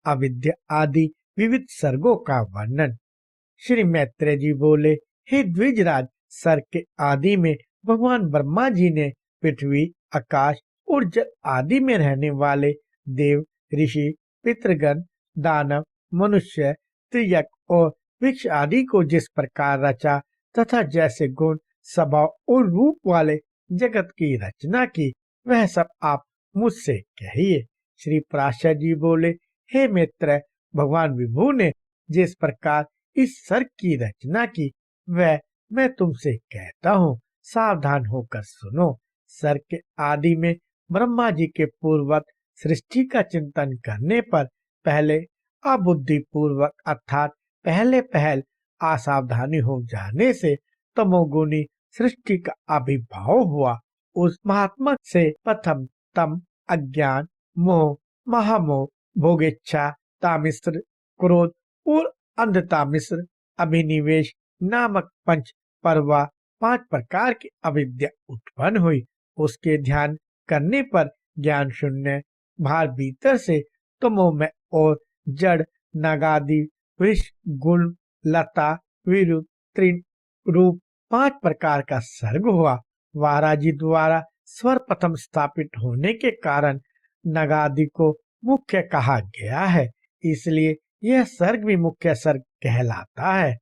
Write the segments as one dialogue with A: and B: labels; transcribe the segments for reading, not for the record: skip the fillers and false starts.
A: अविद्या आदि विविध सर्गों का वर्णन। श्री मैत्रेय जी बोले, हे द्विजराज, सर्ग के आदि में भगवान ब्रह्मा जी ने पृथ्वी, आकाश और जल आदि में रहने वाले देव, ऋषि, पितृगण, दानव, मनुष्य, त्रियक और वृक्ष आदि को जिस प्रकार रचा तथा जैसे गुण, स्वभाव और रूप वाले जगत की रचना की, वह सब आप मुझसे कहिए। श्री पराशर जी बोले, हे मैत्रेय, भगवान विभु ने जिस प्रकार इस सर्ग की रचना की, वह मैं तुमसे कहता हूँ, सावधान होकर सुनो। सर्ग के आदि में ब्रह्मा जी के पूर्वक सृष्टि का चिंतन करने पर पहले अबुद्धि पूर्वक अर्थात पहले पहल असावधानी हो जाने से तमोगुणी सृष्टि का आविर्भाव हुआ। उस महात्मा से प्रथम तम, अज्ञान, मोह, महामोह, भोगेच्छा, तामिश्र, क्रोध और अंधतामिश्र, अभिनिवेश नामक पंच परवा 5 प्रकार की अविद्या उत्पन्न हुई। उसके ध्यान करने पर ज्ञान शून्य भार भीतर से तमोमय और जड़ नागादि वृक्ष, गुण, लता, विरु, तृण रूप 5 प्रकार का सर्ग हुआ। वाराजी द्वारा स्वर प्रथम स्थापित होने के कारण नगादि को मुख्य कहा गया है, इसलिए यह सर्ग भी मुख्य सर्ग कहलाता है।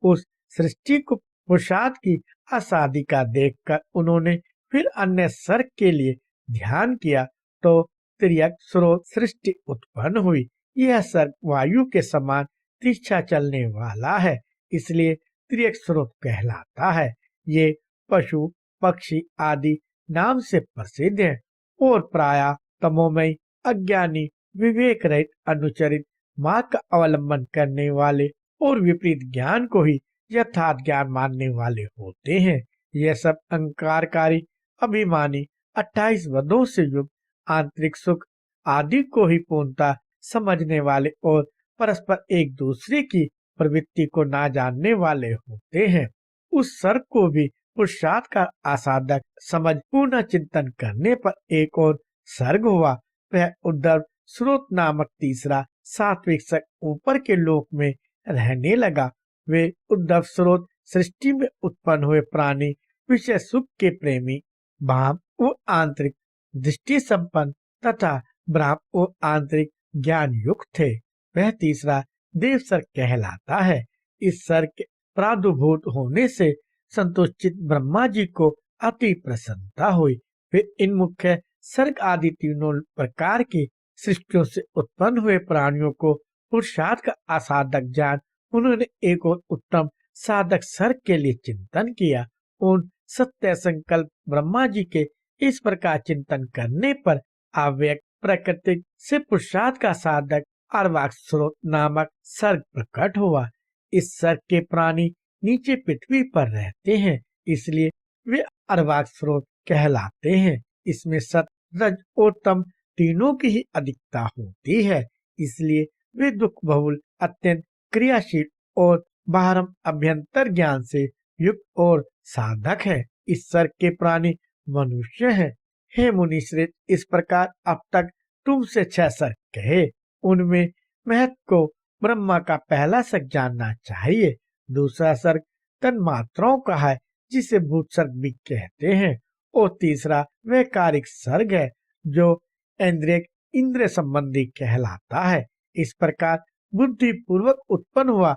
A: उस सृष्टि को पुरुषार्थ की असाधिका देखकर उन्होंने फिर अन्य सर्ग के लिए ध्यान किया तो त्रियक स्रोत सृष्टि उत्पन्न हुई। यह सर्ग वायु के समान तिरछा चलने वाला है, इसलिए त्रियक स्रोत कहलाता है। ये पशु, पक्षी आदि नाम से प्रसिद्ध है और प्रायः तमोमय, अज्ञानी, विवेक रहित, अनुचरित मार्ग का अवलंबन करने वाले और विपरीत ज्ञान को ही यथार्थ ज्ञान मानने वाले होते हैं। यह सब अहंकारकारी, अभिमानी, 28 वदों से युक्त, आंतरिक सुख आदि को ही पूर्णतः समझने वाले और परस्पर एक दूसरे की प्रवृत्ति को ना जानने वाले होते हैं। उस सर्ग को भी पुरुषार्थ का आसाधक समझ पूर्ण चिंतन करने पर एक और सर्ग हुआ। वह उद्धव स्रोत नामक तीसरा सात्विक सर्ग ऊपर के लोक में रहने लगा। वे उद्धव स्रोत सृष्टि में उत्पन्न हुए प्राणी विषय सुख के प्रेमी, भाव और आंतरिक दृष्टि संपन्न तथा ब्रह्म और आंतरिक ज्ञान युक्त थे। वह तीसरा देव सर्ग कहलाता है। इस सर्ग के प्रादुर्भूत होने से संतुष्टित ब्रह्मा जी को अति प्रसन्नता हुई। फिर इन मुख्य सर्ग आदि तीनों प्रकार की सृष्टियों से उत्पन्न हुए प्राणियों को पुरुषार्थ का असाधक जान उन्होंने एक और उत्तम साधक सर्ग के लिए चिंतन किया। उन सत्य संकल्प ब्रह्मा जी के इस प्रकार चिंतन करने पर अव्यक्त प्रकृति से पुरुषार्थ का साधक अर्वाक स्रोत नामक सर्ग प्रकट हुआ। इस सर्ग के प्राणी नीचे पृथ्वी पर रहते हैं, इसलिए वे अर्वाक स्रोत कहलाते हैं। इसमें सत, रज और तम तीनों की ही अधिकता होती है, इसलिए वे दुख बहुल, अत्यंत क्रियाशील और बाहरम अभ्यंतर ज्ञान से युक्त और साधक है। इस सर्ग के प्राणी मनुष्य है। हे मुनिश्रेष्ठ, इस प्रकार अब तक तुमसे 6 सर्ग कहे। उनमें महत्व को ब्रह्मा का पहला सर्ग जानना चाहिए। दूसरा सर्ग तन्मात्राओं का है, जिसे भूत सर्ग भी कहते हैं, और तीसरा वैकारिक सर्ग है, जो इंद्रिय संबंधी कहलाता है। इस प्रकार बुद्धि पूर्वक उत्पन्न हुआ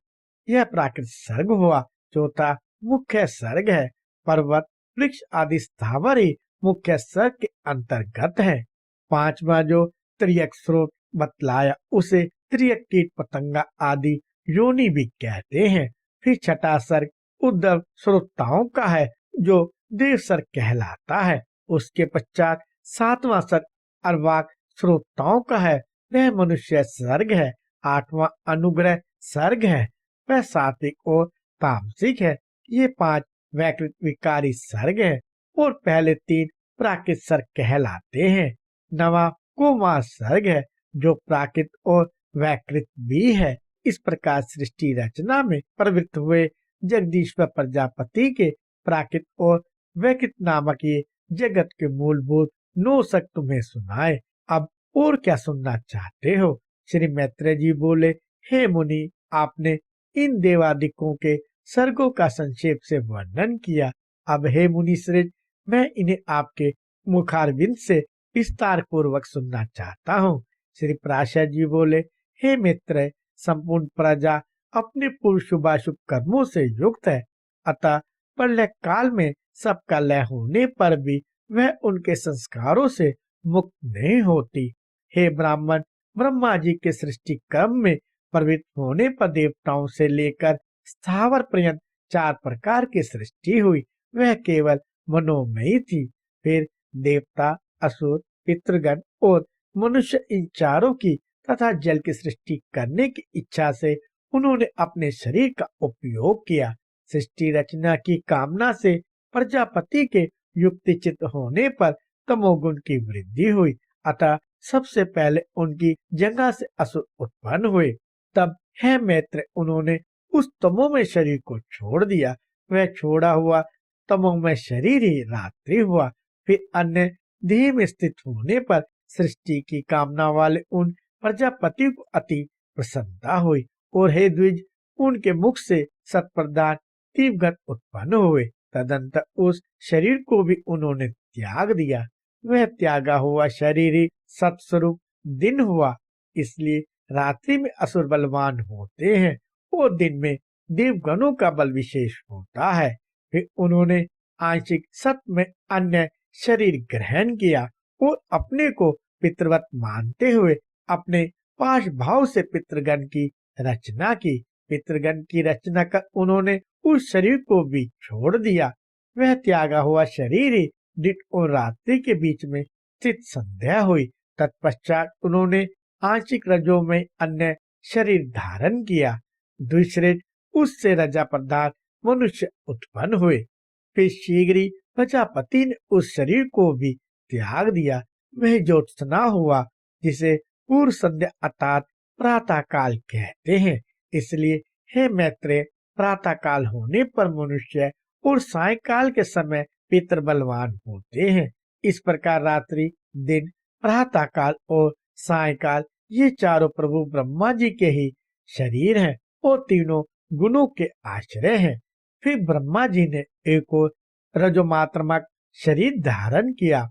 A: यह प्राकृतिक सर्ग हुआ। चौथा मुख्य सर्ग है। पर्वत, वृक्ष आदि स्थावर ही मुख्य सर्ग के अंतर्गत है। पांचवा जो त्रियक स्रोत बतलाया, उसे त्रियक कीट पतंगा आदि योनि भी कहते हैं। फिर छठा सर्ग उद्धव श्रोताओं का है, जो देव सर्ग कहलाता है। उसके पश्चात सातवां सर्ग अर्वाक श्रोताओं का है, वह मनुष्य सर्ग है। आठवां अनुग्रह सर्ग है, वह सात्विक और तामसिक है। ये 5 वैकृत विकारी सर्ग है और पहले 3 प्राकृत सर्ग कहलाते हैं। नवा कुमार सर्ग है, जो प्राकृत और वैकृत भी है। इस प्रकार सृष्टि रचना में प्रवृत्त हुए जगदीश्वर प्रजापति के प्राकृत और वैकृत नामक ये जगत के मूलभूत 9 सर्ग तुम्हें सुनाए। अब और क्या सुनना चाहते हो? श्री मैत्रेय जी बोले, हे मुनि, आपने इन देवादिकों के सर्गों का संक्षेप से वर्णन किया। अब हे मुनि श्रेष्ठ, मैं इन्हें आपके मुखारविंद से विस्तार पूर्वक सुनना चाहता हूँ। श्री पराशर जी बोले, हे मैत्रेय, संपूर्ण प्रजा अपने पूर्व शुभाशुभ कर्मों से युक्त है, अतः प्रलय काल में सबका लय होने पर भी वह उनके संस्कारों से मुक्त नहीं होती। हे ब्राह्मण, ब्रह्मा जी के सृष्टि क्रम में प्रवृत्त होने पर देवताओं से लेकर स्थावर पर्यंत 4 प्रकार की सृष्टि हुई। वह केवल मनोमयी थी। फिर देवता, असुर, पितृगण और मनुष्य, इन चारों की तथा जल की सृष्टि करने की इच्छा से उन्होंने अपने शरीर का उपयोग किया। सृष्टि रचना की कामना से प्रजापति के युक्तिचित होने पर तमोगुण की वृद्धि हुई, अतः सबसे पहले उनकी जगह से असुर उत्पन्न हुए। तब है मैत्र, उन्होंने उस तमोमय शरीर को छोड़ दिया। वह छोड़ा हुआ तमोमय शरीर ही रात्रि हुआ। फिर अन्य देह में स्थित होने पर सृष्टि की कामना वाले उन प्रजापति को अति प्रसन्नता हुई और हे द्विज, उनके मुख से सत्प्रदान तीव्रगण उत्पन्न हुए। तदंतर उस शरीर को भी उन्होंने त्याग दिया। वह त्यागा हुआ शरीर ही सत्स्वरूप दिन हुआ। इसलिए रात्रि में असुर बलवान होते हैं और दिन में देवगणों का बल विशेष होता है। फिर उन्होंने आंशिक सत में अन्य शरीर ग्रहण किया और अपने को पितृवत मानते हुए अपने पाश भाव से पितृगण की रचना की। पितृगण की रचना कर उन्होंने उस शरीर को भी छोड़ दिया। वह त्यागा हुआ शरीर ही दिन और रात्रि के बीच में स्थित संध्या हुई। तत्पश्चात उन्होंने आंशिक रजों में अन्य शरीर धारण किया। दूसरे उससे रजा प्रधान मनुष्य उत्पन्न हुए। फिर शीघ्र ही प्रजापति ने उस शरीर को भी त्याग दिया। वह ज्योत्सना हुआ, जिसे पूर्व संध्या अर्थात प्रातः काल कहते हैं। इसलिए हे मैत्रेय, प्रातः काल होने पर मनुष्य और सायकाल के समय पितृ बलवान होते हैं। इस प्रकार रात्रि, दिन, प्रातः काल और सायकाल ये चारों प्रभु ब्रह्मा जी के ही शरीर हैं और तीनों गुणों के आश्रय हैं। फिर ब्रह्मा जी ने एक और रजोमात्रमक शरीर धारण किया।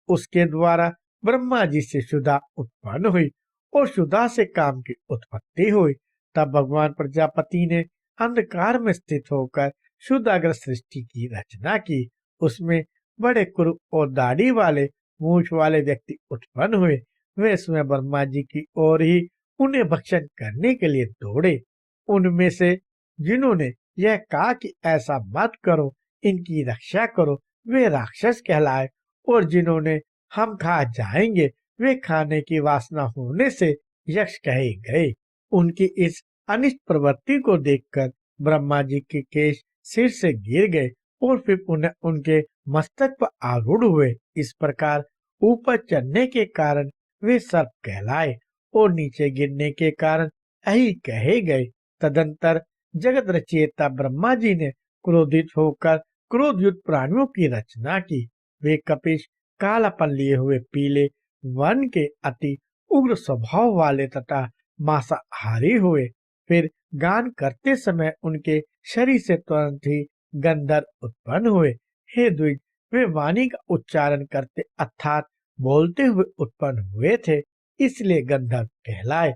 A: उसके द्वारा ब्रह्मा जी से शुदा उत्पन्न हुई और शुदा से काम की उत्पत्ति हुई। तब भगवान प्रजापति ने अंधकार में स्थित होकर शुदाग्र सृष्टि की रचना की। उसमें बड़े कुरु और दाढ़ी वाले मूछ वाले व्यक्ति उत्पन्न हुए। वे स्वयं ब्रह्मा जी की ओर ही उन्हें भक्षण करने के लिए दौड़े। उनमें से जिन्होंने यह कहा कि ऐसा मत करो, इनकी रक्षा करो, वे राक्षस कहलाए, और जिन्होंने हम खा जाएंगे, वे खाने की वासना होने से यक्ष कहे गए। उनकी इस अनिष्ट प्रवृत्ति को देखकर ब्रह्मा जी के केश सिर से गिर गए और फिर पुनः उनके मस्तक पर आरूढ़ हुए। इस प्रकार ऊपर चढ़ने के कारण वे सर्प कहलाए और नीचे गिरने के कारण अहि कहे गए। तदंतर जगत रचयिता ब्रह्मा जी ने क्रोधित होकर क्रोधयुक्त प्राणियों की रचना की। वे कपिश, कालापन लिए हुए पीले वर्ण के अति उग्र स्वभाव वाले तथा मांसाहारी हुए। फिर गान करते समय उनके शरीर से तुरंत ही गंधर्व उत्पन्न हुए। हे द्विज, वे वाणी का उच्चारण करते अर्थात बोलते हुए उत्पन्न हुए थे, इसलिए गंधर्व कहलाए।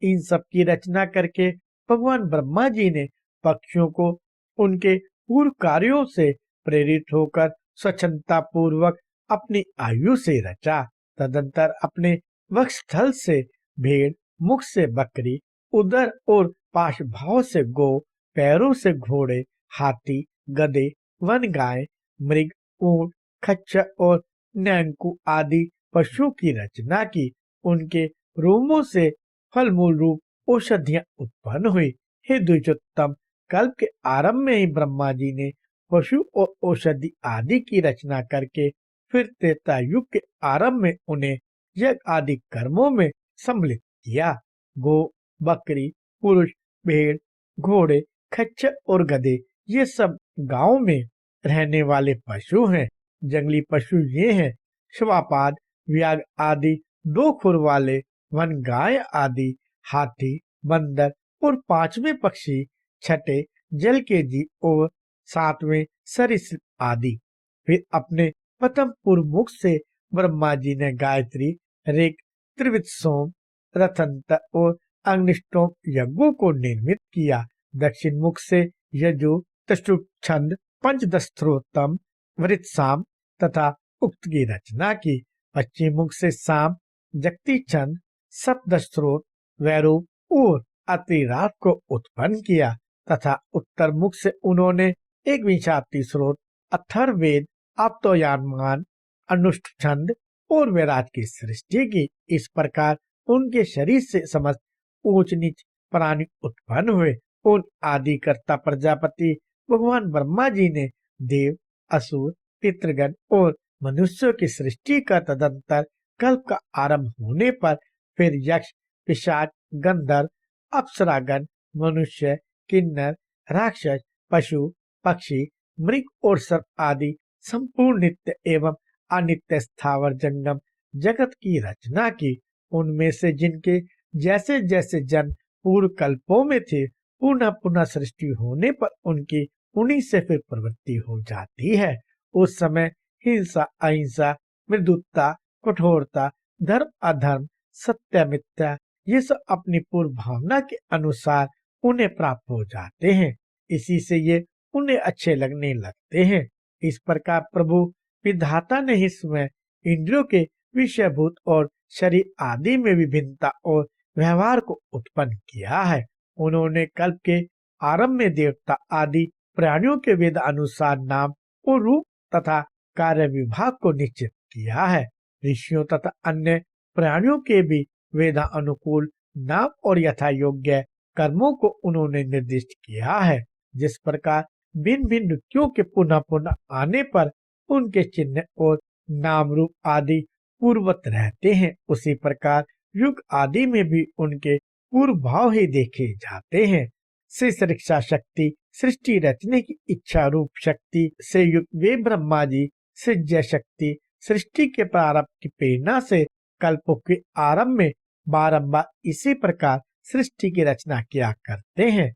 A: इन सब की रचना करके भगवान ब्रह्मा जी ने पक्षियों को उनके पूर्व कार्यों से प्रेरित होकर स्वच्छंदता पूर्वक अपनी आयु से रचा। तदंतर अपने वक्षस्थल से भेड़, मुख से बकरी, उदर और पाशभाव से गौ, पैरों से घोड़े, हाथी, गधे, वन गाय, मृग, ऊंट, खच्चर और नैनकु आदि पशुओं की रचना की। उनके रोमों से फल मूल रूप औषधियां उत्पन्न हुई। हे द्विजोत्तम, कल्प के आरंभ में ही ब्रह्मा जी ने पशु और औषधि आदि की रचना करके फिर त्रेता युग के आरंभ में उन्हें यज्ञ आदि कर्मों में सम्मिलित किया। गो, बकरी, पुरुष, भेड़, घोड़े, खच्चर और गधे ये सब गांव में रहने वाले पशु हैं। जंगली पशु ये हैं श्वापाद, व्याघ्र आदि 2 खुर वाले, वन गाय आदि हाथी, बंदर और पांचवें पक्षी, छठे जल के जीव और सातवें सरीसृप आदि। फिर अपने प्रथम पूर्व मुख से ब्रह्मा जी ने गायत्री, ऋग, त्रिविध सोम, रथंत और अग्निष्टोम यज्ञों को निर्मित किया। दक्षिण मुख से यजु, तक्षुक छंद, पंचदस्त्रोत्तम, वृत्साम तथा उक्त की रचना की। पश्चिम मुख से साम, जगती छंद, सप्तस्त्रोत, वैरूप और अतिरात को उत्पन्न किया तथा उत्तर मुख से उन्होंने एक विंशाति स्रोत, अथर्ववेद, आप्तोयानमान, अनुष्ठ छंद और वैराज की सृष्टि की। इस प्रकार उनके शरीर से समस्त ऊंच नीच प्राणी उत्पन्न हुए। उन आदिकर्ता प्रजापति भगवान ब्रह्मा जी ने देव, असुर, पितृगण और मनुष्यों की सृष्टि का तदंतर कल्प का आरंभ होने पर फिर यक्ष, पिशाच, गंधर्व, अप्सरागण, मनुष्य, किन्नर, राक्षस, पशु, पक्षी, मृग और सर्प आदि संपूर्ण नित्य एवं अनित्य स्थावर जंगम जगत की रचना की। उनमें से जिनके जैसे जैसे जन्म पूर्व कल्पों में थे, पुनः पुनः सृष्टि होने पर उनकी उन्हीं से फिर प्रवृत्ति हो जाती है। उस समय हिंसा, अहिंसा, मृदुता, कठोरता, धर्म अधर्म, सत्य मिथ्या ये सब अपनी पूर्व भावना के अनुसार उन्हें प्राप्त हो जाते हैं। इसी से ये उन्हें अच्छे लगने लगते हैं। इस प्रकार प्रभु विधाता ने ही स्वयं इंद्रियों के विषयभूत और शरीर आदि में विभिन्नता और व्यवहार को उत्पन्न किया है। उन्होंने कल्प के आरंभ में देवता आदि प्राणियों के वेद अनुसार नाम और रूप तथा कार्य विभाग को निश्चित किया है। ऋषियों तथा अन्य प्राणियों के भी वेदा अनुकूल नाम और यथा योग्य कर्मों को उन्होंने निर्दिष्ट किया है। जिस प्रकार भिन्न भिन्न ऋतुओं के पुनः पुनः आने पर उनके चिन्ह और नाम रूप आदि पूर्ववत रहते हैं, उसी प्रकार युग आदि में भी उनके पूर्व भाव ही देखे जाते हैं। शिक्षा शक्ति, सृष्टि रचने की इच्छा रूप शक्ति से युक्त वे ब्रह्मा जी सृज्य शक्ति, सृष्टि के प्रारंभ की प्रेरणा से कल्पों के आरंभ में बारंबार इसी प्रकार सृष्टि की रचना किया करते हैं।